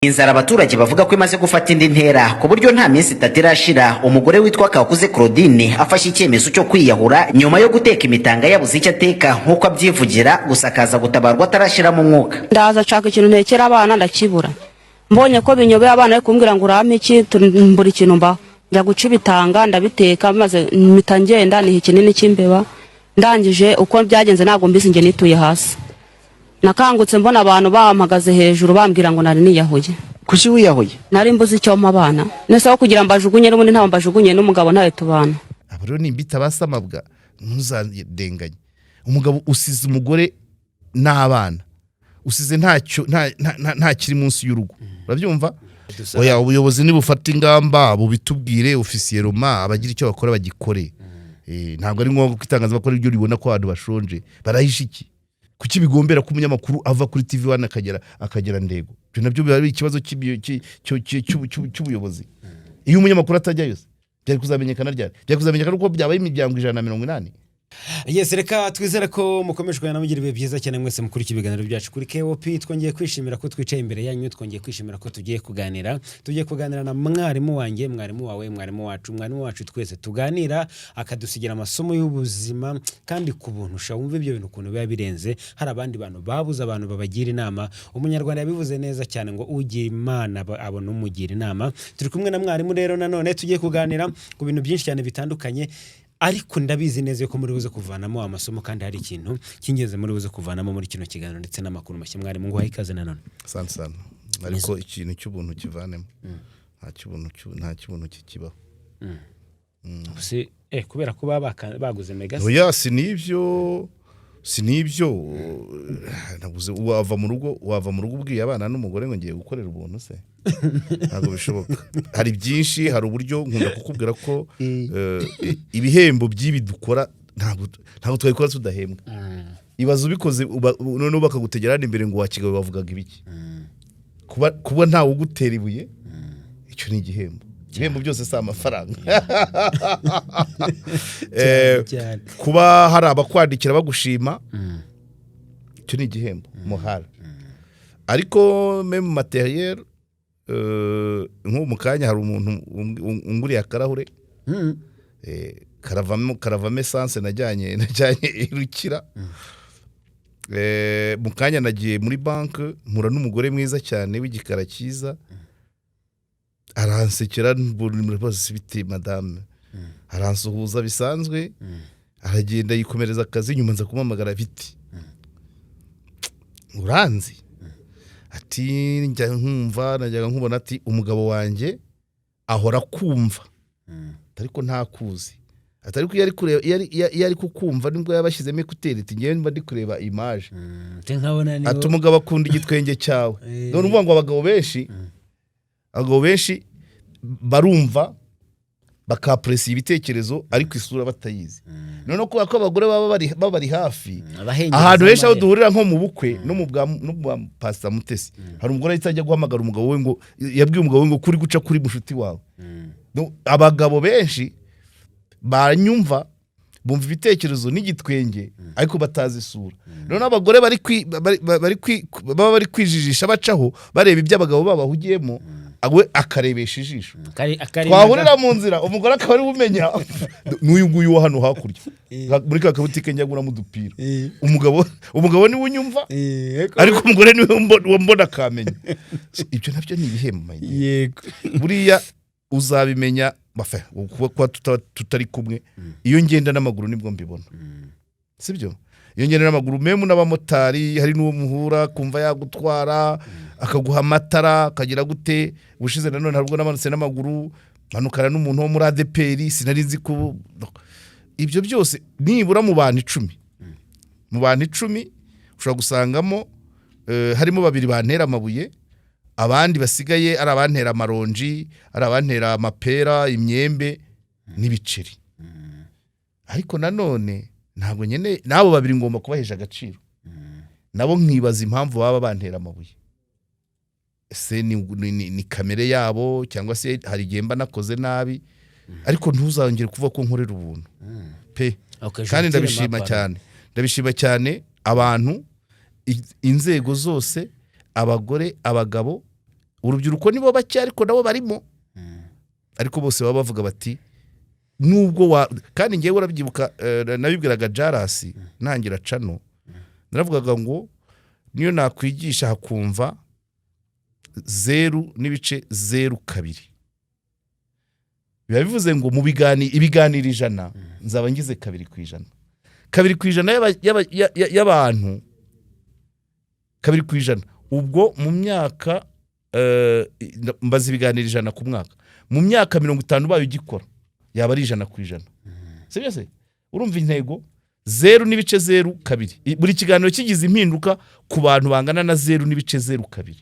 Inzara abaturage bavuga ko imaze gufata indi ntera ku buryo nta minsi itatu irashira umugore witwa Kakuze Claudine afashe icyemezo cyo kwiyahura nyuma yo guteka imitanga yabuze icyo ateka nk'uko abyivugira, gusa akaza gutabarwa atarashiramo umwuka. Ndaza nshaka ikintu ntekera abana ndakibura, mbonye ko binyobeye abana ari kumbwira ngo urampe iki, mbura ikintu mbaho, njya guca ibitanga ndabiteka maze mpita ngenda niha ikinini cy'imbeba. Ndangije uko byagenze ntabwo mbizi, nge nituye hasi, nakangutse mbona abantu bampagaze hejuru bambwira ngo nari niyahuye. Kuki wiyahuye? Nari mbuze icyo mabana nese aho kugira mbajugunye n'ubundi nta mbajugunye n'umugabo ntaye tubana. Abaro nimbita basamabwa ntuzadenganye. Umugabo usize umugore n'abana, usize nta kiri munsi y'urugo, urabyumva? Oya, ubuyobozi nibufata ingamba bubitubwire ofisiye Roma abagira icyo bakora bagikore. Ntabwo ari ngombwa kwitangaza bakora ibyo ribona ko abantu bashonje barahisha iki. Kuki bigombera ko umunyamakuru ava kuri TV1 akagera Ndego? Byo nabyo bari ikibazo cy'ubuyobozi. Iyo umunyamakuru atajya yose byari kuzamenyekana ryari? Byari kuzamenyekana uko byabaye imiryango 180. Yes, reka twizere ko mukomeje kugana mugira ibihe byiza cyane mwese mukuri kibiganiro byacu kuri KOP. Twongeye kwishimira ko twicaye imbere yanyu, twongeye kwishimira ko tugiye kuganira na mwarimu wanjye, mwarimu wawe, mwarimu wacu twese tuganira akadusigira amasomo y'ubuzima kandi ku buntu wumva ibyo bintu ukuntu biba birenze. Hari abandi bantu babuze abantu babagira inama. Umunyarwanda yabivuze neza cyane ngo ugira imana abona umugira inama. Turi kumwe na mwarimu rero nanone tugiye kuganira ku bintu byinshi cyane bitandukanye, ariko ndabizi neza ko muri buze kuvanamo amasomo kandi hari ikintu cy'ingenzi muri buze kuvanamo muri kino kiganiro ndetse n'amakuru mashya. Mwarimu ngo hayikaze nanone. Sana ariko ikintu cy'ubuntu kivanemo nta kibuntu kikibaho. Si kubera ko baguze Megasi. Oya, sinibyo nabuze wava mu rugo ubwiye abana n'umugore ngo ngiye gukorera ubuntu se. Ntabwo bishoboka. Hari byinshi, hari uburyo nkunda kukubwira ko ibihembo by'ibi dukora ntabwo twabikora tudahembwa. Ibazo ubikoze none bakagutegera imbere ngo wakigawe bavugaga ibiki. Kuba ntawe ugutera ibuye icyo ni igihembo. Ibihembo byose si amafaranga. Kuba hari abakwandikira bagushima icyo ni igihembo muhara. Ariko meme materiel nko mu kanya hari umuntu unguriye akarahure karavamo essence najyanye irukira. Mu kanya nagiye muri banki mpura n'umugore mwiza cyane w'igikara cyiza, aransekera muri bose biti madame, aransuhuza bisanzwe, aragenda yikomereza akazi. Nyuma nza kumamagara biti uranzi, ati njya nkumva najyaga nkubona, ati umugabo wanjye ahora kumva ariko ntakuzi, atari ko yari kukumva nibwo yabashyizemo ekuteri, ati ngiye mba ndi kureba image, ati umugabo akunda igitwenge cyawe. None uvuga ngo abagabo benshi barumva bakapresiye ibitekerezo ariko isura batayizi. None ko abagore baba bari hafi ahantu henshi aho duhurira nko mu bukwe no mu Pastor Mutesi, hari umugore yitajya guhamagara umugabo we ngo yabwiye umugabo we ngo kuri guca kuri mushuti wawe. Abagabo benshi banyumva bumva ibitekerezo n'igitwenge ariko batazi isura. None abagore bari kwijijisha bacaho bareba ibyo abagabo babahugiyemo, agwe akarebesha ijisho. Twahurira mu nzira umugore akaba ari umenya n'uyu nguyu wa hano hakurya muri ka kabutike njyaguramo udupira. Umugabo niwe unyumva ariko umugore niwe mbona akamenya. Ibyo nabyo ni ibihembo. Yego, buriya uzabimenya kuba tutari kumwe. Iyo ngenda n'amaguru nibwo mbibona, sibyo? Iyo ngenda n'amaguru memu n'abamotari hari n'uwo muhura kumva yagutwara akaguha amatara akagira gute. Ubushize nanone harubwo namanutse n'amaguru manukana n'umuntu wo muri ADPR sinari nzi ko ibyo byose nibura mu bantu 10 ushobora gusangamo harimo 2 bantera amabuye, abandi basigaye ari abantera amaronji, ari abantera amapera, imyembe n'ibiceri. Ariko nanone ntabwo nyene nabo 2 ngomba kubahesha agaciro. Nabo nkibaza impamvu baba bantera amabuye. Ese ni kamere yabo cyangwa se hari gemba nakoze nabi, ariko ntuzangire kuvuga ko nkorera ubuntu pe. Kandi ndabishima cyane abantu inzego zose, abagore, abagabo, urubyiruko nibo bake ariko nabo barimo ariko bose baba bavuga bati nubwo kandi ngewe urabyibuka nabibwiraga Jarasi nangira cano naravugaga ngo niyo nakwigisha hakumva 0.02 biba bivuze ngo mu ibiganiro 100 nzaba ngize 2%. 2% y'abantu 2%. Ubwo mu myaka mbaza ibiganiro 100 ku mwaka, mu myaka 50 bayo ugikora yaba ari 100%. Sibyo se? Urumva intego 0.02. Buri kiganiro kigize impinduka ku bantu bangana na 0.02.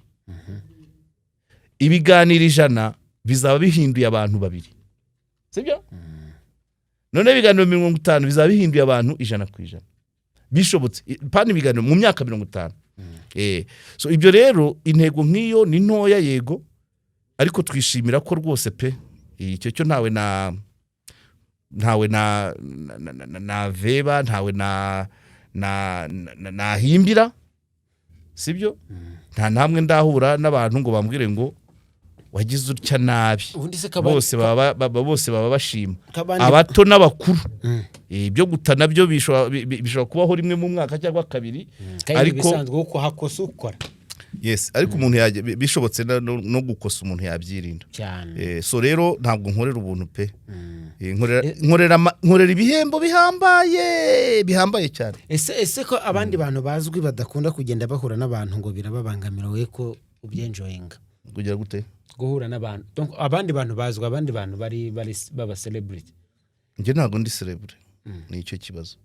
Ibiganiro 100 bizaba bihinduye abantu 2. Sibyo? None ibiganiro 50 bizaba bihinduye abantu 100%. Bishobotse pani ibiganiro mu myaka 50. So ibyo rero intego nk'iyo ni ntoya yego, ariko twishimira ko rwose pe icyo cyo ntawe na veba, ntawe na himbira, sibyo? Nta namwe ndahura n'abantu ngo bambwire ngo wagize utya nabi. Bose baba bashima, abato n'abakuru. Ibyo gutana byo bishobora kubaho rimwe mu mwaka cyangwa 2, ariko bisanzwe uko hakosa ukora. Yes, ariko umuntu bishobotse no gukosa umuntu yabyirinda cyane. So rero ntabwo nkorera ubuntu pe. Nkorera ibihembo bihambaye cyane. Ese ko abandi bantu bazwi badakunda kugenda bahura n'abantu ngo birababangamira we ko ubyenjoyinga kugira gute guhura n'abantu? Donc abandi bantu bazwi, abandi bantu bari baba celebrity. Nje ntago ndi celebrity. Ni icyo kibazo.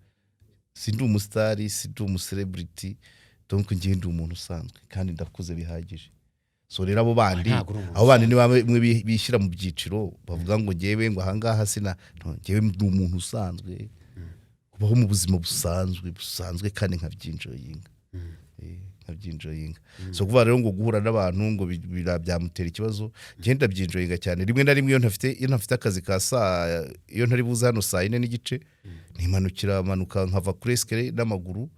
Sindi umustar, sindi umucelebrity. Donc ngiye ndi umuntu usanzwe kandi ndakuze bihagije. So rero abo bandi ni bamwe bishyira mu byiciro bavuga ngo ngewe ngo ahangaha sina, ngewe ndi umuntu usanzwe kubaho mu buzima busanzwe kandi nkabyinjoyinga. Nkabyinjoyinga. So kuva rero ngo guhura n'abantu ngo byamutera ikibazo, ngenda byinjoyinga cyane. Rimwe na rimwe iyo ntafite akazi ka saa, iyo ntari buza hano saa 4:30 manuka nkava kuri escalier n'amaguru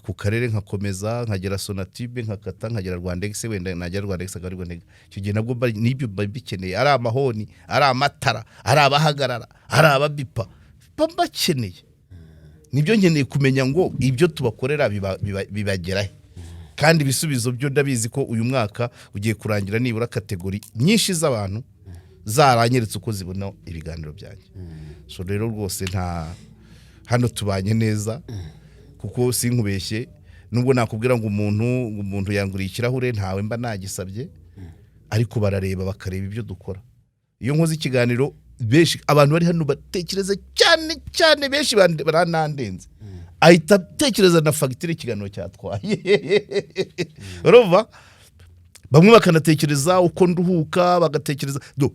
ku karere nkakomeza nkagera Sonatube nkakata nkagera Rwandex, wenda nagera Rwandex akari Rwandex. Icyo gihe nabwo nibyo bikeneye, ari amahoni, ari amatara, ari abahagarara, ari ababipa bakeneye. Nibyo nkeneye kumenya ngo ibyo tubakorera bibagerahe. Kandi ibisubizo byo ndabizi ko uyu mwaka ugiye kurangira nibura kategori nyinshi z'abantu zaranyeretse uko zibona ibiganiro byanjye. So rero rwose hano tubanye neza, kuko sinkubeshye nubwo nakubwira ngo umuntu yanguriye ikirahure ntawe mba nagisabye, ariko barareba bakareba ibyo dukora. Iyo nkoze ikiganiro benshi abantu bari hano batekereza cyane benshi baranandenze, ahita tekereza na fagitire ikiganiro cyatwaye. Urumva bamwe bakanatekereza uko nduhuka,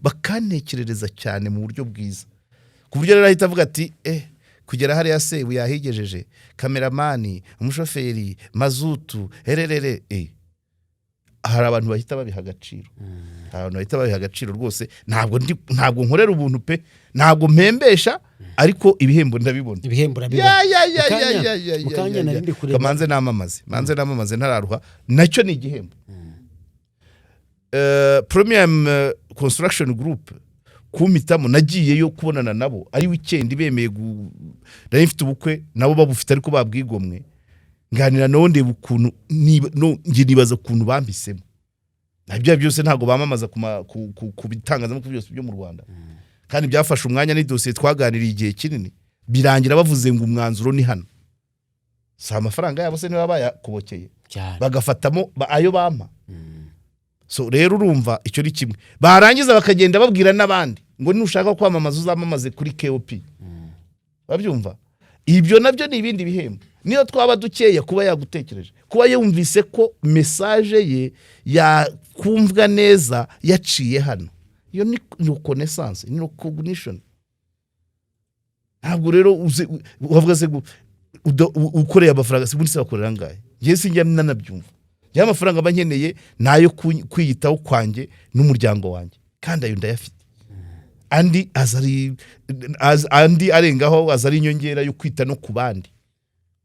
bakanekerereza cyane mu buryo bwiza, ku buryo rero ahita avuga ati kugera hariya se yahigejeje kameramani, umushoferi, mazutu, hererere. Hari abantu bahita babiha agaciro. Abantu bahita babiha agaciro rwose. Ntabwo nkorera ubuntu pe, ntabwo mpembesha, ariko ibihembo ndabibona. Ibihembo urabibona. Mukanya narindi kureba. Kamanze namamaze ntararuha, nacyo ni igihembo. Premium Construction Group kumitamo nagiyeyo kubonana nabo ari weekend bemeye nari mfite ubukwe nabo babufite ariko babwigomwe, nganira nonde bukuntu ngi nibaza kuntu bambisemo. Nabyo byose ntago bamamaza ku bitangazamakuru byose byo mu Rwanda, kandi byafashe umwanya ni dossier twaganiriye igihe kinini, birangira bavuze ngo umwanzuro ni hano. Sa amafaranga yabo se niba bayakobokeye bagafatamo ayo bampa. So rero urumva icyo ari kimwe, barangiza bakagenda babwira n'abandi ngo nushaka kwamamaza uzamamaze kuri KOP. Babyumva ibyo nabyo ni ibindi bihembo. Niyo twaba dukeya kuba yagutekereje, kuba yumvise ko message ye yakumvwa neza yaciye hano, iyo ni reconnaissance, ni recognition. Ntabwo rero uvuga se ukoreye amafaranga se bunise bakorera ngaye, ngiye sinjya nanabyumva. Ya mafaranga bankeneye nayo kwiyitaho kwanjye n'umuryango wanjye, kandi ayo ndayafite. Andi arengaho azari inyongera yo kwita no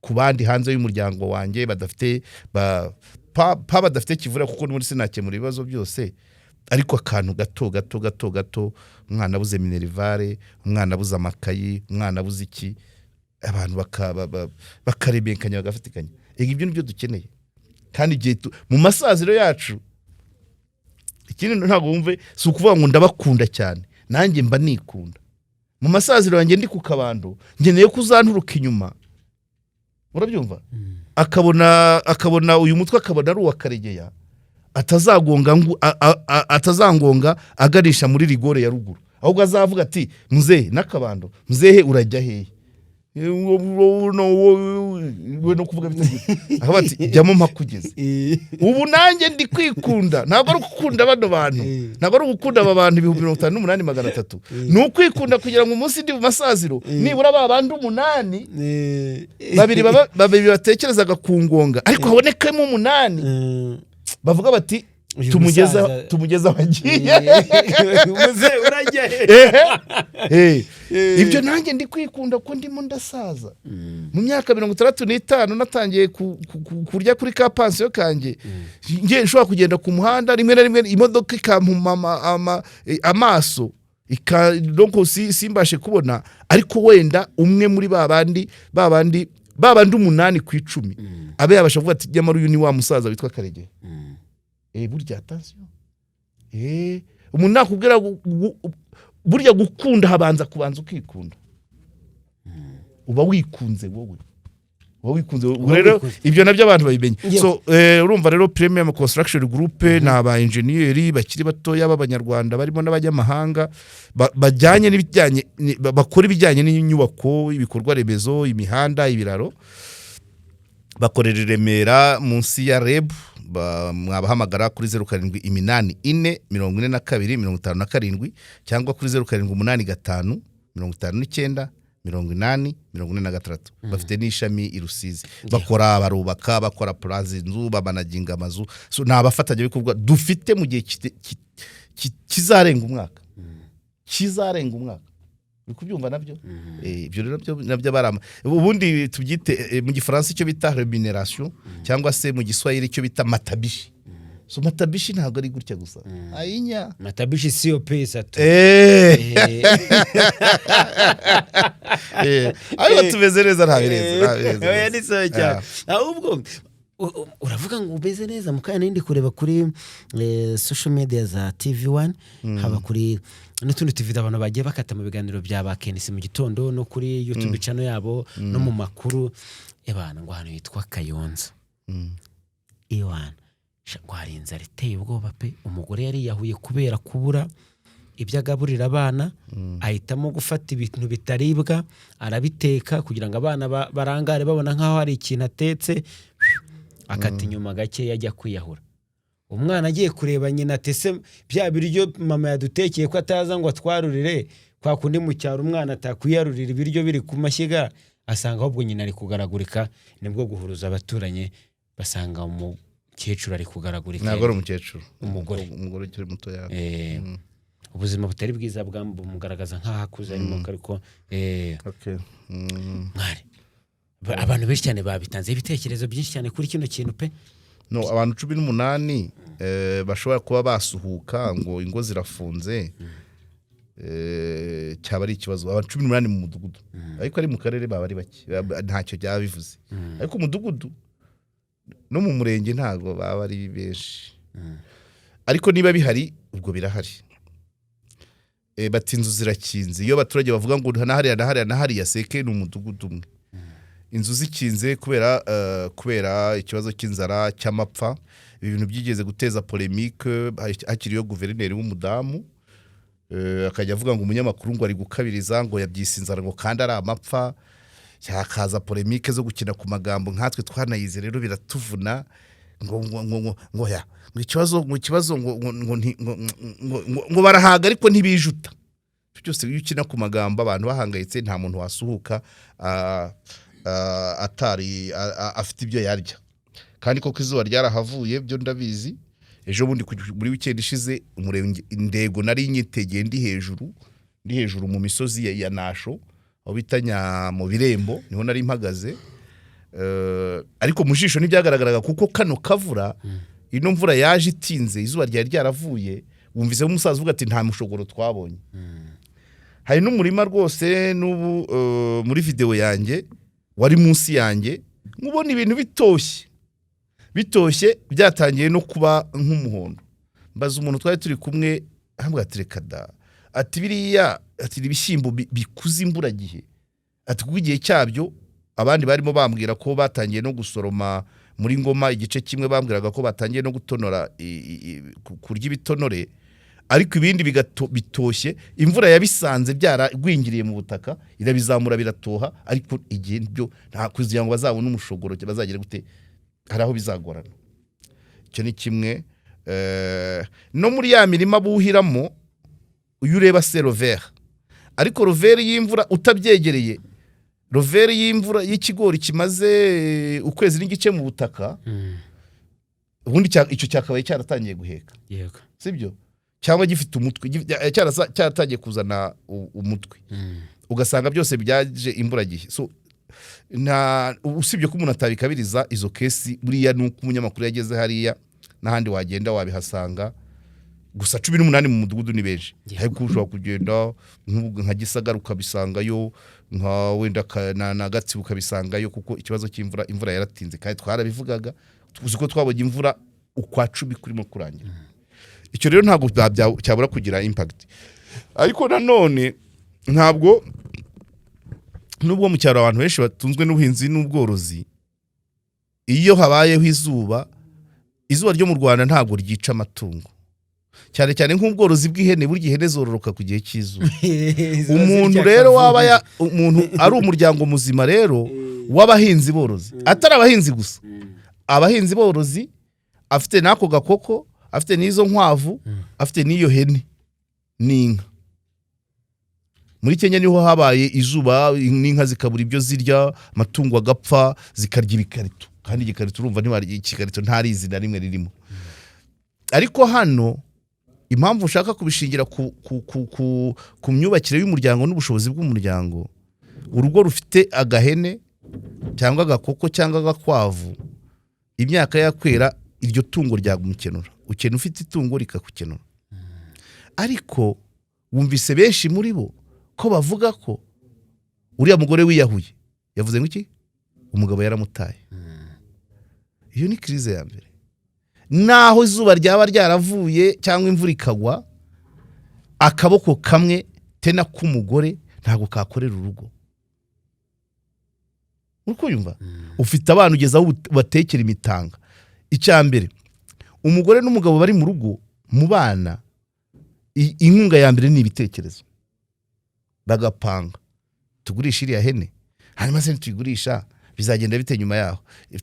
kubandi hanze y'umuryango wanjye badafite pa badafite kivura kuko muri sinakemura ibibazo byose ariko akantu gato umwana abuze minerivare umwana abuze amakayi umwana abuze iki abantu bakarebenkanya bagafatikanya ibyo nibyo dukeneye kandi igihe mu masaziro yacu ikindi ntabwo wumve si ukuvuga ngo ndabakunda cyane nanjye mba nikunda mu masaziro yanjye ndi ku kabando ngeneye kuzanturuka inyuma urabyumva akabona uyu mutwe akabona ari uwa Karegeya atazangonga aganisha muri rigore ya ruguru ahubwo azavuga ati muzehe n'akabando muzehe urajya hehe no kuvuga bitagire aho ati jyamo mpakugeze ubu nanjye ndi kwikunda ntabwo ari gukunda bano bantu ntabwo ari gukunda aba bantu 58,300 ni ukwikunda kugira ngo umunsi ndi mu masaziro nibura babandi 8 babiri batekerezaga kungonga ariko habonekamo 8 bavuga bati tumugeza abagiye muze urajya ibyo nanjye ndi kwikunda ko ndimo ndasaza mu myaka 65 natangiye kurya kuri ka pansiyo kanjye ngiye nshobora kugenda ku muhanda rimwe na rimwe imodoka ikampuma amaso donc simbashe kubona ariko wenda umwe muri babandi 8 ku 10 abe yabasha kuvuga ati nyamara uyu ni wa musaza witwa Karegeya burya attention umuntu nakubwira burya gukunda habanza kubanza ukikunda uba wikunze wowe rero ibyo nabyo abantu babimenye so urumva rero Premium Construction Group n'aba engineer bakiri batoya b'abanyarwanda barimo n'abanyamahanga bajyanye n'ibijyanye bakora ibijyanye n'inyubako ibikorwa remezo imihanda ibiraro bakorera Remera munsi ya REB mwabahamagara kuri 0784425257 cyangwa kuri 0785598046 bafite n'ishami i Rusizi bakora barubaka bakora plaza inzu babanaginga amazu so nabafatanya bikorwa dufite mu gihe kizarenga umwaka bikubyumva nabyo ibyo rero nabyo barama ubundi tubyite mu gifaransa icyo bita rémunération cyangwa se mu Giswahili icyo bita matabishi so matabishi ntabwo ari gutya gusa ayinya matabishi sio pesa tu ariko tumeze neza ntabireze oya ni so cyane ahubwo uravuga ngo ubeze neza mukanya nindi kureba kuri social media za TV1 haba kuri n'utundi TV abantu bagiye bakata mu biganiro bya bakenisi mu gitondo no kuri YouTube channel yabo no mu makuru ebana ngo hano yitwa Kayonza Iwan shagwarinza riteye ubwoba pe umugore yari yahuye kubera kubura ibyo agaburira abana ahitamo gufata ibintu bitaribwa arabiteka kugira ngo abana barangare babona nkaho hari ikintu atetse akata inyuma gake yajya kwiyahura umwana agiye kureba nyina tese bya biryo mama yadutekeye ko ataza ngo atwarurire kwa kundi mu cyaro umwana atakwiyarurira ibiryo biri ku mashyiga asanga ahubwo nyina ari kugaragurika nibwo guhuruza abaturanye basanga umukecuru ari kugaragurika ntabwo ari umukecuru umugore ukiri muto yawe ubuzima butari bwiza bwamugaragaza nk'aho akuze arimo ariko mwari abantu benshi cyane babitanze ibitekerezo byinshi cyane kuri kino kintu pe no abantu 18 bashobora kuba basuhuka ngo ingo zirafunze cyaba ari ikibazo abantu 18 mu mudugudu ariko ari mu karere baba ari bake ntacyo byaba bivuze ariko umudugudu no mu murenge ntago baba ari benshi ariko niba bihari ubwo birahari batinzu zirakinze iyo abaturage bavuga ngo nahari ya seke ni umudugudu umwe inzu zikinze kubera ikibazo cy'inzara cy'amapfa ibintu byigeze guteza polemique hakiriyo guverineri w'umudamu akajya avuga ngo umunyamakuru ngo ari gukabiriza ngo yabyise inzara ngo kandi ari amapfa cyakaza polemique zo gukina ku magambo nkatwe twanayize rero biratuvuna ngo ikibazo ngo barahaga ariko ntibijuta byose iyo ukina ku magambo abantu bahangayitse nta muntu wasuhuka atari afite ibyo yarya kandi koko izuba ryarahavuye byo ndabizi ejo bundi muri weekend ishize umurenge indego nari nyitegeye ndi hejuru mu misozi ya Nasho aho bitanya mu birembo niho nari mpagaze ariko mu jisho ntibyagaragaraga kuko kano kavura ino mvura yaje itinze izuba ryari ryaravuye wumvise umusaza uvuga ati nta mushogoro twabonye. Hari n'umurima rwose n'ubu muri video yanjye wari munsi yanjye nkubona ibintu bitoshye byatangiye no kuba nk'umuhondo. Mbaza umuntu twari turi kumwe hambwa aterekada ati biriya ati ibishyimbo bikuze imburagihe ati kuko igihe cyabyo abandi barimo bambwira ko batangiye no gusoroma muri Ngoma igice kimwe bambwiraga ko batangiye no gutonora kurya ibitonore ariko ibindi bitoshye imvura yabisanze byaragwingiriye mu butaka irabizamura biratoha ariko igihe byo nta kugira ngo bazabone umushogoro bazagire gute hari aho bizagorana. Icyo ni kimwe. No muri ya mirima buhiramo uyu ureba se rovere ariko rovere y'imvura utabyegereye rovere y'imvura y'ikigori kimaze ukwezi n'igice mu butaka ubundi icyo cyakabaye cyaratangiye guheka yego sibyo cyangwa gifite umutwe cyaratangiye kuzana umutwe ugasanga byose byaje imburagihe. So usibye ko umuntu atabikabiriza izo kesi buriya nuko umunyamakuru yageze hariya n'ahandi wagenda wabihasanga gusa 18 mu mudugudu ni benshi ariko ushobora kugenda nka Gisagara ukabisangayo nka wenda na Gatsibo ukabisangayo kuko ikibazo cy'imvura yaratinze kandi twarabivugaga tuzi ko twabonye imvura ukwa 10 kurimo kurangira. Icyo rero ntabwo cyabura kugira impact ariko nanone ntabwo nubwo mu cyaro abantu benshi batunzwe n'ubuhinzi n'ubworozi iyo habayeho izuba ryo mu Rwanda ntabwo ryica amatungo cyane cyane nk'ubworozi bw'ihene burya ihene zororoka ku gihe cy'izuba. Umuntu rero umuntu ari umuryango muzima rero w'abahinzi borozi atari abahinzi gusa abahinzi borozi afite nako gakoko afite n'izo nkwavu afite n'iyo hene n'inka. Muri Kenya niho habaye izuba n'inka zikabura ibyo zirya amatungo agapfa zikarya ibikarito kandi igikarito urumva ikikarito ntari izina rimwe ririmo. Ariko hano impamvu ushaka kubishingira ku myubakire y'umuryango n'ubushobozi bw'umuryango urugo rufite agahene cyangwa agakoko cyangwa agakwavu imyaka yakwera iryo tungo ryagumukenura ukene ufite itungo rikakukenura. Ariko wumvise benshi muri bo ko bavuga ko uriya mugore wiyahuye yavuze ngo iki umugabo yaramutaye. Iyo ni crise ya mbere. Naho izuba ryaba ryaravuye cyangwa imvura ikagwa akaboko kamwe tena k'umugore ntago kakorera urugo. Uko yumva ufite abantu ugeza aho batekera imitanga. Icyambere umugore n'umugabo bari mu rugo mu bana inkunga ya mbere ni ibitekerezo bagapanga tugurisha iriya hene hanyuma se tuyigurisha bizagenda bite nyuma yaho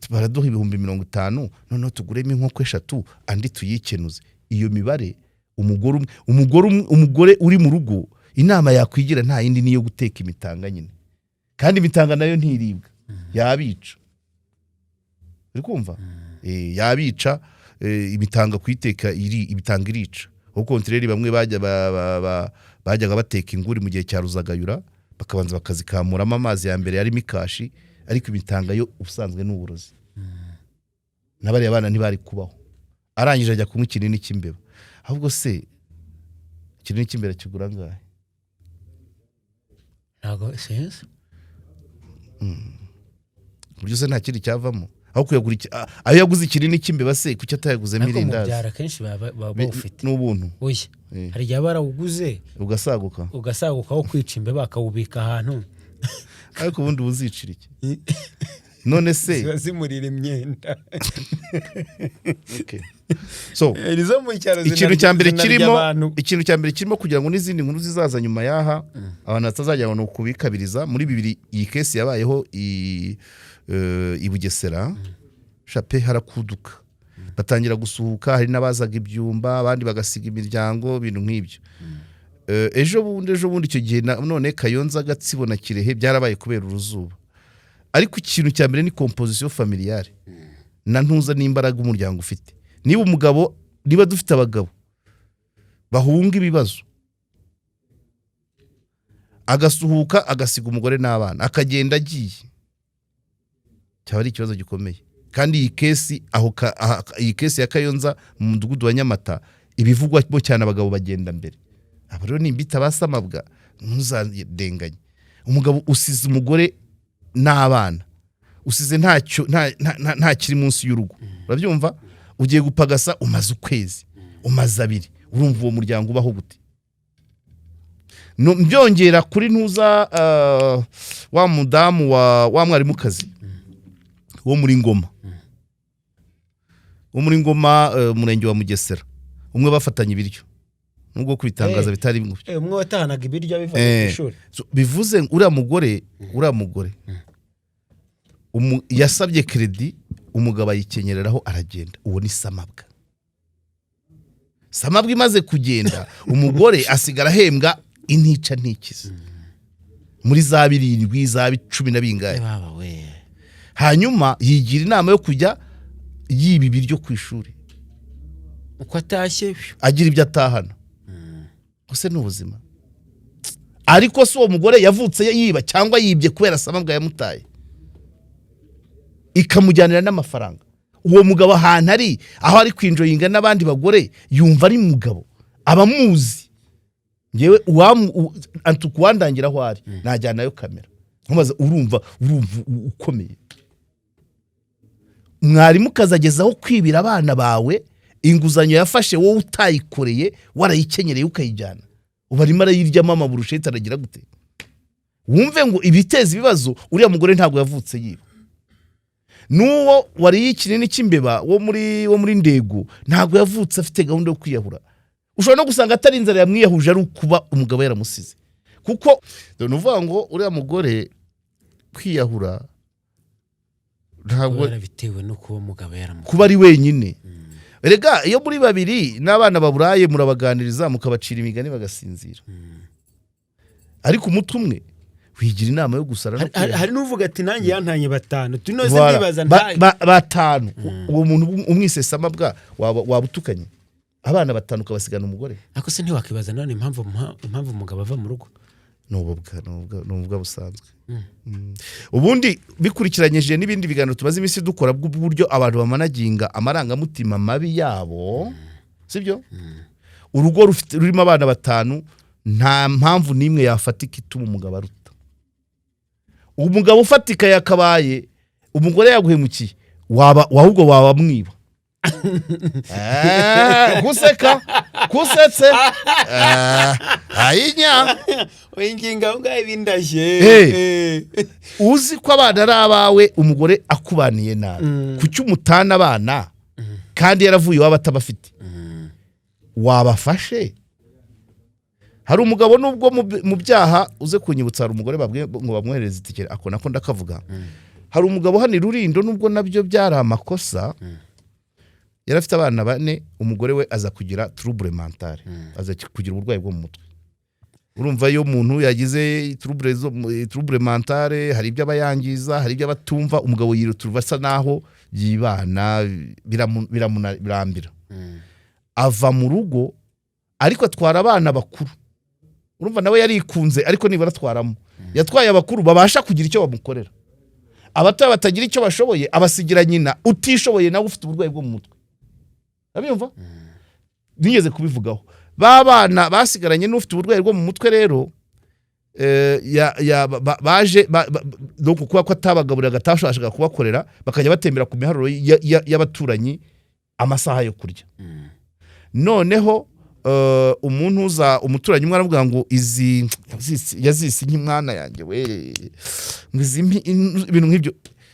baraduha 50,000 none tuguremo inkoko 3 andi tuyikenuze. Iyo mibare umugore uri mu rugo inama yakwigira nta yindi niyo guteka imitanga nyine kandi imitanga nayo ntiribwa yabica uri kumva yabica imitanga kwiteka ibitanga irica aho kontreri bamwe bajyaga bateka inguri mu gihe cya Ruzagayura bakabanza bakazikamuramo amazi ya mbere yarimo ikashi ariko imitanga yo ubusanzwe n'uburozi nabari abana ntibari kubaho arangije ajya kunywa ikinini cy'imbeba. Ahubwo se ikinini cy'imbeba kigura ngahe? Ntago sense buryo se nta kindi cyavamo aho kuyagura ayo yaguze ikinini cy'imbeba se kuki atayaguze mirindazi byara kenshi baba ufite n'ubuntu oya hari igihe barawuguze ugasaguka aho kwica imbeba akawubika ahantu ariko ubundi uzicira iki none se zimurira imyenda. Okay. So ikintu cya mbere kirimo kugira ngo n'izindi nkuru zizaza nyuma yaha abantu batazajya ngo kubikabiriza muri bibiri iyi case yabayeho i Bugesera chape harakuduka batangira gusuhuka hari nabazaga ibyumba abandi bagasiga imiryango bintu nk'ibyo. Ejo bundi icyo gihe none Kayonza Gatsibo na Kirehe byarabaye kubera uruzuba. Ariko ikintu cya mbere ni composition familiale na ntuza n'imbaraga umuryango ufite. Niba dufite abagabo bahunga ibibazo agasuhuka agasiga umugore n'abana akagenda agiye cyaba ari ikibazo gikomeye. Kandi iyi kesi ya Kayonza mu mudugudu wa Nyamata ibivugwa bo cyane abagabo bagenda mbere. Aba rero nimbita basamabwa ntuzadenganye. Umugabo usize umugore n'abana, usize nta kiri munsi y'urugo, urabyumva, ugiye gupagasa, umaze ukwezi, umaze 2, urumva uwo muryango ubaho gute? Mbyongera kuri ntuza wa mudamu wa mwarimukazi wo muri Ngoma, umurenge wa Mugesera, umwe bafatanye ibiryo nubwo kubitangaza bitari umwe watahanaga ibiryo bivanye ku ishuri. Bivuze uriya mugore yasabye credit, umugabo ayikenyereraho aragenda. Uwo ni samabwa. Imaze kugenda, umugore asigara ahembwa intica ntikize muri za 7 za 10 na bingahe. Hanyuma yigira inama yo kujya yiba ibiryo ku ishuri, uko atashye agira ibyo atahana. Ese n'ubuzima. Ariko si uwo mugore yavutse yiba cyangwa yibye kubera samabwa yamutaye ikamujyanira n'amafaranga. Uwo mugabo ahantu ari, aho ari kwinjoyinga n'abandi bagore, yumva ari mugabo, abamuzi. Ngewe antukuwandangira aho ari, najyanayo kamera nkumaze, urumva ukomeye. Mwarimu kazagezaho kwibira abana bawe inguzanyo yafashe wowe utayikoreye, warayikenyereye ukayijyana, ubarimo arayiryamo amaburusheti aragira gute? Wumve ngo ibiteza ibibazo. Uriya mugore ntabwo yavutse yiba. Nuwo wari ikinini cy'imbeba wo muri Ndego ntabwo yavutse afite gahunda yo kwiyahura. Ushobora no gusanga atari inzara yamwiyahuje, ari ukuba umugabo yaramusize. Kuko nuvuga ngo uriya mugore kwiyahura ntabwo bitewe no kuba umugabo yaramusize, kuba ari wenyine. Erega iyo muri 2 n'abana baburaye murabaganiriza mukabacira imigani bagasinzira. Ariko umutwe umwe wigira inama yo gusara. Hari n'uvuga ati nanjye yantanye 5 tunoze ndibaza ntaye 5. Uwo muntu umwisesa mabwa wabutukanye abana 5 ukabasigana umugore. Ako se ntiwakibaza none impamvu umugabo ava mu rugo? Nubwo busanzwe. Ubundi bikurikiranyije n'ibindi biganiro tubaze imisi dukora bw'uburyo abantu bamanaginga amarangamutima mabi yabo, sibyo? Urugo rurimo abana 5 nta mpamvu nimwe yafatika ituma umugabo aruta. Umugabo ufatika yakabaye umugore yaguhemukiye, wahubwo waba mwiba. Kusetse ayinya winginga ungaye bindashye. Uzi ko abana ari abawe, umugore akubaniye nabi, kuki umutana abana kandi yaravuye waba atabafite, wabafashe. Hari umugabo nubwo mu byaha uze kunyibutsa, hari umugore babwiye ngo bamwohereze itike, ako nako ndakavuga. Hari umugabo hano Rurindo nubwo nabyo byari amakosa, yarafite abana 4, umugore we aza kugira trouble mentale, aza kugira uburwayi bwo mu mutwe. Urumva iyo umuntu yagize trouble mentale, hari ibyo abayangiza, hari ibyo abatumva, umugabo yirutura basa naho yibana, biramurambira. Ava mu rugo ariko atwara abana bakuru. Urumva nawe yarikunze, ariko niba aratwaramo, yatwaye abakuru babasha kugira icyo bamukorera. Abato batagira icyo bashoboye abasigira nyina utishoboye nawe ufite uburwayi bwo mu mutwe. Abyumva? Nigeze kubivugaho. Babana basigaranye n'ufite uburwayi bwo mu mutwe rero baje no kuba ko atabagaburira gatashashaka kubakorera, bakajya batembera ku miharuro y'abaturanyi amasaha yo kurya. Noneho umuntu uza umuturanyi umwe aravuga ngo yazisi nk'imwana yanjye we, ngizi ibintu nk'ibyo,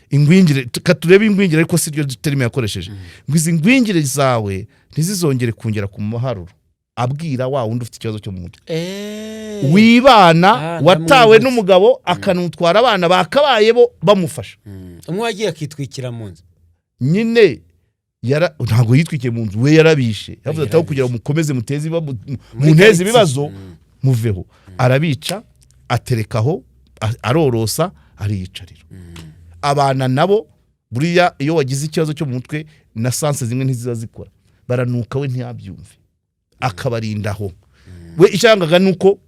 ingwingire katurebe ingwingire, ariko si ryo terime yakoresheje, ngo izi ngwingire zawe ntizizongere kungera ku maharuro. Abwira wa wundi ufite ikibazo cyo mu mutwe, wibana watawe n'umugabo akanutwara abana bakabaye bo bamufasha. Umwe wagiye akitwikira mu nzu nyine, ntago yitwikiye mu nzu, we yarabishe. Yavuze ati aho kugira mukomeze muteze munteze ibibazo muveho. Arabica, aterekaho, arorosa, ariyicarira. Abana nabo buriya iyo wagize ikibazo cyo mu mutwe na sanse zimwe ntiziza zikora, baranuka we ntiyabyumve, akabarindaho. We icyangaga nuko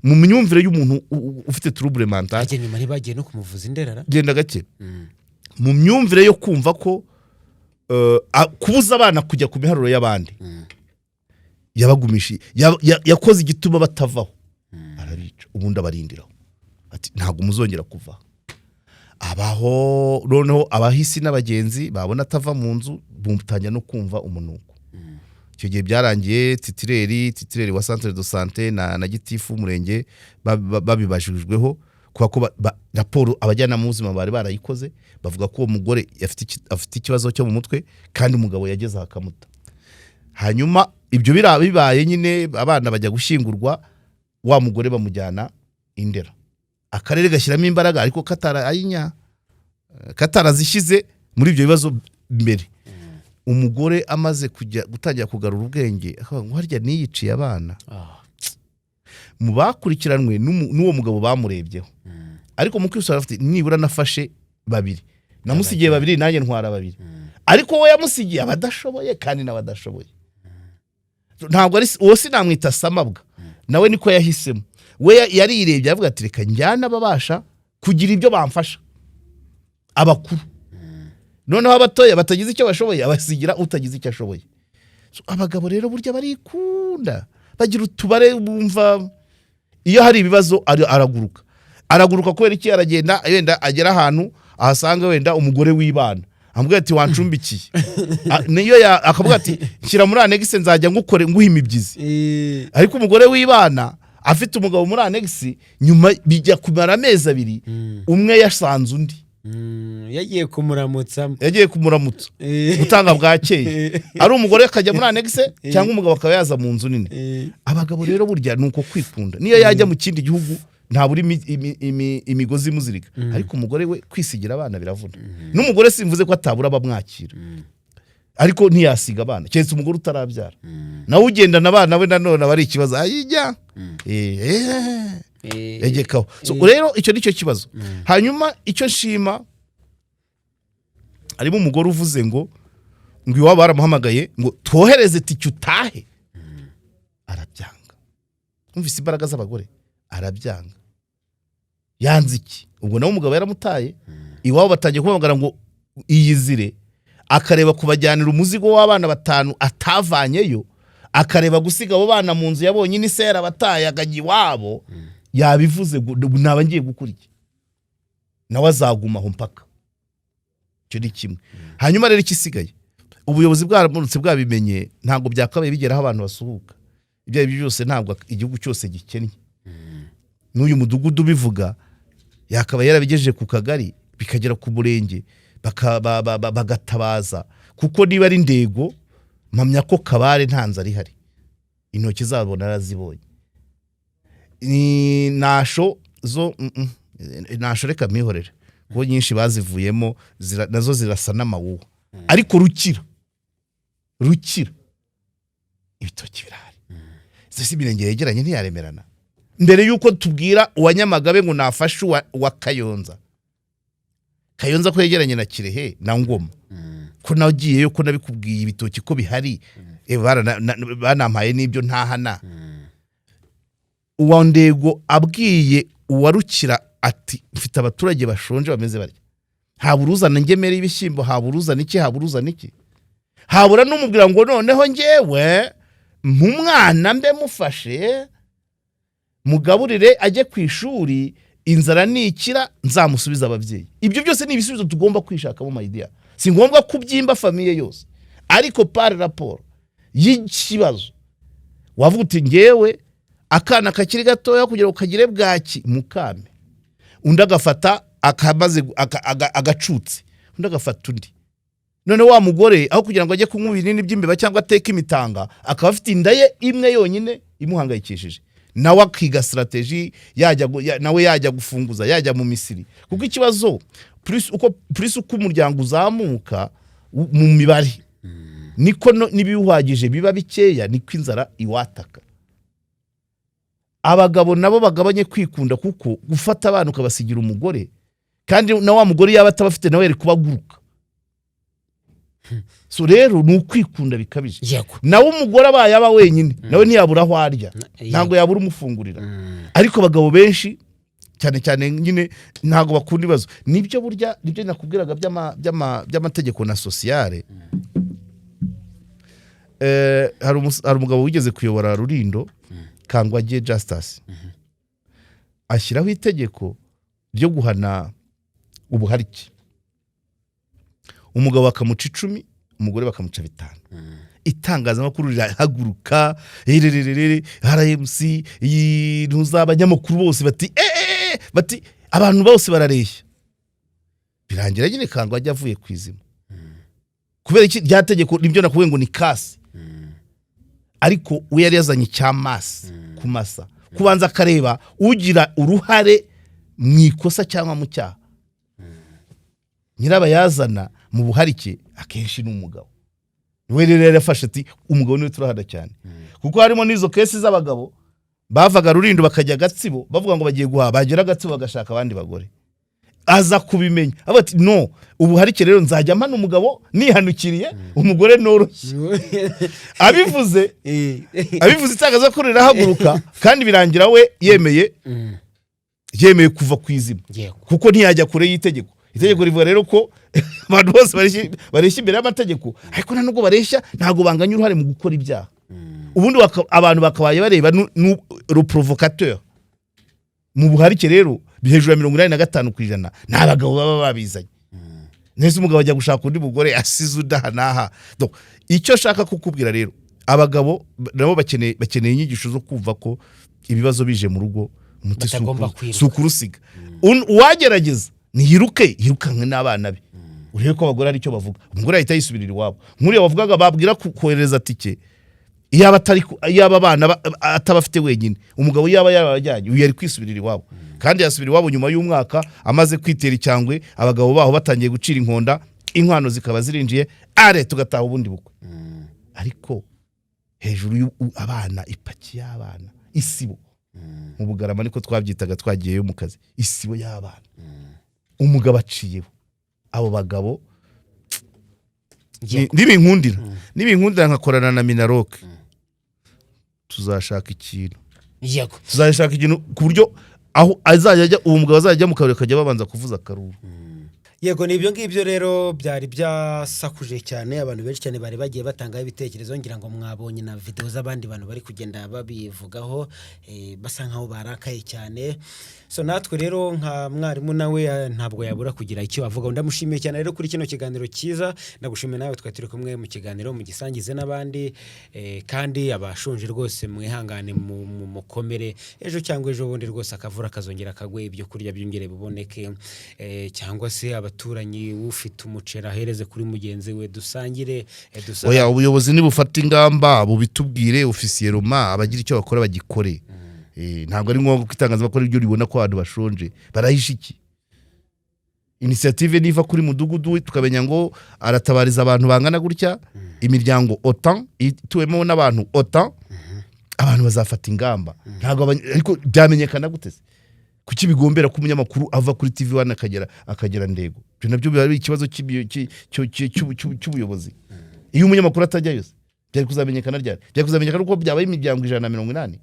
mu myumvire y'umuntu ufite trouble mentale, nyuma ntibagiye no kumuvuza inderara, genda gake. mu myumvire yo kumva ko kubuza abana kujya ku miharuro y'abandi yabagumishi yakoze igituma batavaho arabica ubundi abarindiraho ati ntabwo muzongera kuva abaho noneho abahisi n'abagenzi babona atava mu nzu bumutanya no kumva umunuko icyo gihe byarangiye titireri wa centre de santé na gitifu umurenge babibajijweho kuba ko raporo abajyana mu buzima bari barayikoze bavuga ko uwo mugore afite ikibazo cyo mu mutwe kandi umugabo yageze akamuta hanyuma ibyo bibaye nyine abana bajya gushyingurwa wa mugore bamujyana Indera akarere gashyiramo imbaraga ariko katarazishyize muri ibyo bibazo mbere umugore amaze gutangira kugarura ubwenge ngo harya niyiciye abana mu bakurikiranwe n'uwo mugabo bamurebyeho ariko mu kwisura afite nibura nafashe 2 namusigiye 2 nanjye ntwara 2 ariko we yamusigiye abadashoboye kandi n'abadashoboye ntabwo ari uwo sinamwita samabwa nawe niko yahisemo we yarirebye avuga ati reka njyana babasha kugira ibyo bamfasha abakuru noneho abatoya batagize icyo bashoboye abasigira utagize icyo ashoboye abagabo rero burya barikunda bagira utubare bumva iyo hari ibibazo araguruka kubera iki aragenda wenda agera ahantu ahasanga wenda umugore w'ibana ambwira ati wancumbikiye niyo akavuga ati nshyira muri annex nzajya ngukore nguha imibyizi ariko umugore w'ibana afite umugabo muri annex nyuma bijya kumara amezi 2 umwe yasanze undi yagiye kumuramutsa gutanga bwakeye ari umugore akajya muri annex cyangwa umugabo akaba yaza mu nzu nini abagabo rero burya nuko kwikunda niyo yajya mu kindi gihugu nta buri imigozi muzirika ariko umugore we kwisigira abana biravuna n'umugore simvuze ko atabura abamwakira ariko ntiyasiga abana cyetse umugore utarabyara nawe ugendana abana we nanone bari ikibazo ayijya egekaho so rero icyo nicyo kibazo hanyuma icyo nshima arimo umugore uvuze ngo iwabo baramuhamagaye ngo twohereze tike utahe arabyanga umvise imbaraga z'abagore arabyanga yanze iki ubwo nawe umugabo yaramutaye iwabo batangiye kumubagara ngo iyizire akareba kubajyanira umuzigo w'abana 5 atavanyeyo akareba gusiga abo bana mu nzu yabonye ni sera bataye agagi wabo yabivuze naba ngiye gukuriki nawe azagumaho mpaka cyo ni kimwe hanyuma rero ikisigaye ubuyobozi bwaramurutse bwabimenye ntabwo byakabaye bigeraho abantu basuhuka ibyo byose ntabwo igihugu cyose gikennye n'uyu mudugudu bivuga yakaba yarabigejeje ku kagari bikagera ku murenge bagatabaza kuko niba ari ndego mpamya ko Kabare ntanze ari hari intoki zabo narazibonye ni nasho zo nasho reka mihorere kuko nyinshi bazivuyemo nazo zirasa n'amawuwa ariko rukira ibitoki birahari zese ibirenge yegeranye ntiyaremerana mbere yuko tubwira uwanyamagabe ngo nafashe wa Kayonza ko yegeranye na Kirehe na Ngoma ko nagiyeyo ko nabikubwiye ibitoki ko bihari banampaye n'ibyo ntahana uwa ndego abwiye uwarukira ati mfite abaturage bashonje bameze barya haburuzana ngemere y'ibishyimbo haburuzana iki habura n'umubwira ngo noneho ngewe mumwana mbe mufashe mugaburire ajye ku ishuri inzara nikira nzamusubiza ababyeyi ibyo byose ni ibisubizo tugomba kwishaka mu mayidea si ngombwa kubyimba famiye yose ariko par rapport y'ikibazo wavuga uti ngewe akana kakiri gatoya kugira ngo kagire bwaki mukame undi agafata akamaze agacutse undi agafata undi none wa mugore aho kugira ngo ajye kunywa ibinini by'imbeba cyangwa ateke imitanga akaba afite inda ye imwe yonyine imuhangayikishije nawe akiga strategy nawe yajya gufunguza yajya mu Misiri kuko ikibazo plus uko umuryango uzamuka mu mibare niko nibiwahagije biba bikeya niko inzara iwataka abagabo nabo bagabanye kwikunda kuko gufata abantu ukabasigira umugore kandi na wa mugore yaba atabafite nawe yari kubaguruka so rero ni ukwikunda bikabije nawe umugore abaye aba wenyine nawe ntiyabura aho arya ntabwo yabura umufungurira ariko abagabo benshi cyane cyane nyine ntago bakunda ibibazo nibyo burya nibyo nakubwiraga by'amategeko na sociale hari umugabo wigeze kuyobora Rulindo Kangwage Justice ashyiraho itegeko ryo guhana ubuharike umugabo bakamuca 10 umugore bakamuca 5 itangazamakuru rirahaguruka RMC ntuzabanyamukuru bose bati abantu bose barareshya birangira nyine Kangwage avuye kwizima kubera iki ryategeko nibyo nakuvuye ngo ni kasi ariko we yari yazanye cyamasi kumasa kubanza kareba ugira uruhare mwikosa cyangwa mu cyaha nyiraba yazana mu buharike akenshi n'umugabo we rero yarafashe ati umugabo niwe turahada cyane kuko harimo nizo kesi z'abagabo bavaga Rulindo bakajya Gatsibo bavuga ngo bagiye guha bagera Gatsibo bagashaka abandi bagore aza kubimenya abati no ubuharike rero nzajya mpana umugabo nihanukiriye umugore noroshye abivuze itagaza ko rirahaguruka kandi birangira we yemeye kuva kwizima kuko ntiyajya kure y'itegeko itegeko rivuga rero ko abantu bose bareshya imbere y'amategeko ariko nubwo bareshya ntago banganya uruhare mu gukora ibyaha ubundi abantu bakabaye bareba le provocateur mu buharike rero bihejuru ya 85% n'abagabo baba babizanye nese umugabo ajya gushaka undi mugore asize udahanaha donc icyo shaka kukubwira rero abagabo nabo bakeneye inyigisho zo kumva ko ibibazo bije mu rugo umuti sukurusiga uwagerageza yirukanwe n'abana be urebe ko abagore ari cyo bavuga umugore ahita yisubirira iwabo nkuri bavugaga babwira kohereza tike iyaba abana atabafite wenyine umugabo yaba yarajyanye uyu yari kwisubirira iwabo kandi yasubira iwabo nyuma y'umwaka amaze kwitera icyangwe abagabo baho batangiye gucira inkonda inkwano zikaba zirinjiye tugataha ubundi bukwe ariko hejuru abana ipaki y'abana isibo mu Bugarama niko twabyitaga twagiyeyo mu kazi isibo y'abana umugabo aciyeho abo bagabo nibinkundira nkakorana na Minaroke tuzashaka ikintu ku buryo aho azajya uwo mugabo azajya mu kabiri kajya babanza kuvuza akaruru yego nibyo ngibyo rero byari byasakuje cyane abantu benshi cyane bari bagiye batanga ibitekerezo ngira ngo mwabonye na video z'abandi bantu bari kugenda babivugaho basa nkaho barakaye cyane so natwe rero nka mwarimu nawe ntabwo yabura kugira icyo avuga ndamushimiye cyane rero kuri kino kiganiro cyiza ndagushimiye nawe twaturi kumwe mu kiganiro mu gisangize n'abandi kandi abashonje rwose mwihangane mu mukomere ejo cyangwa ejo bundi rwose akavura kazongera kagwe ibyo kurya byongere biboneke cyangwa se abaturanyi ufite umucera ahereze kuri mugenzi we dusangire oya ubuyobozi nibufata ingamba bubitubwire officier Roma abagira icyo bakora bagikore ntabwo ari ngombwa kwitangaza bakora ibyo ribona ko abantu bashonje barahishiki initiative niva kuri mudugudu tukabenya ngo aratabariza abantu bangana gutya imiryango OTAN ituwemo n'abantu OTAN abantu bazafata ingamba ntabwo ariko byamenyekana guteze kuki bigombera ko umunyamakuru ava kuri TV1 akagera ndego byo nabyo bari ikibazo cy'ubuyobozi iyo umunyamakuru atajya yose byari kuzamenyekana uko byabaye imiryango 180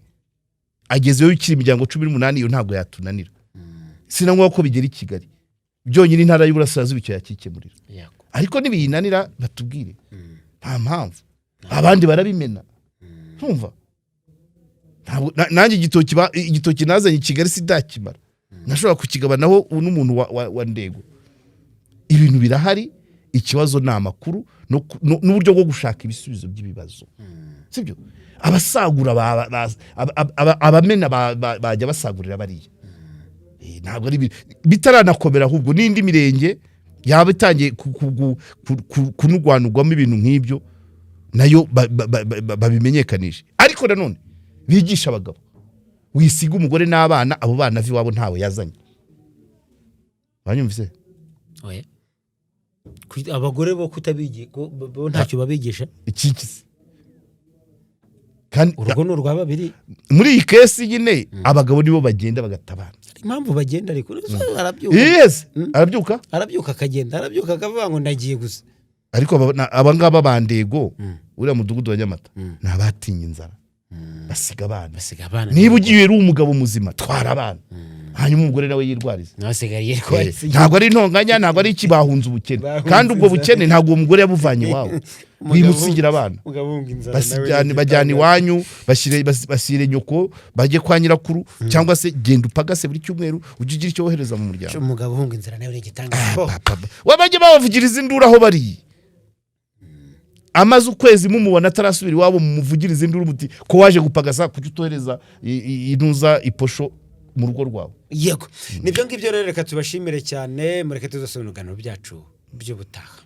agezeyo ikiri imiryango 18 iyo ntabwo yatunanira sinangwa ko bigera i Kigali byonyine intara y'Uburasirazuba icyo yakikemurira ariko nibiyinanira batubwire nta mpamvu abandi barabimena ntumva nanjye igitoki nazanye i Kigali sidakimara nashobora kukigabanaho n'umuntu wa ndego ibintu birahari ikibazo ni amakuru n'uburyo bwo gushaka ibisubizo by'ibibazo sibyo abasagura abamena bajya basagurira bariya ntabwo ari bitaranakomera ahubwo n'indi mirenge yaba itangiye kunugwanugwamo ibintu nk'ibyo nayo babimenyekanisha ariko nanone bigisha abagabo wisiga umugore n'abana abo bana viwabo ntawe yazanye banyumvise oya abagore bo bo ntacyo babigisha ikikisi kandi urugo n'urwa babiri muri iyi kesi nyine abagabo nibo bagenda bagatabana impamvu bagenda ariko arabyuka yes arabyuka akagenda akavuga ngo ndagiye gusa ariko abangaba bandego uriya mudugudu wa Nyamata nabatinye inzara basiga abana niba ugiye uri umugabo muzima twara abana hanyuma umugore nawe yirwariza. nasigaye yirwariza Ntabwo ari intonganya, ntabwo ari iki, bahunze ubukene. Bahunze Kandi ubwo inzara. bukene ntabwo uwo mugore yabuvanye iwabo wimusigira abana. ugabunga inzara nawe Bajyana iwanyu basire nyoko bajye kwa nyirakuru, cyangwa se genda upagase buri cyumweru ujye ugira icyo wohereza mu muryango. umugabo uhunga inzara nawe ni igitanga wabajye bavugiriza induru aho bari, amaze ukwezi mumubona atarasubira iwabo, mumuvugiriza induru muti ko waje gupagasa kuki utohereza intuza iposho mu rugo rwawe. yego nibyo ngibyo rero, reka tubashimire cyane, mureke tuzasobanura ibiganiro byacu by'ubutaha.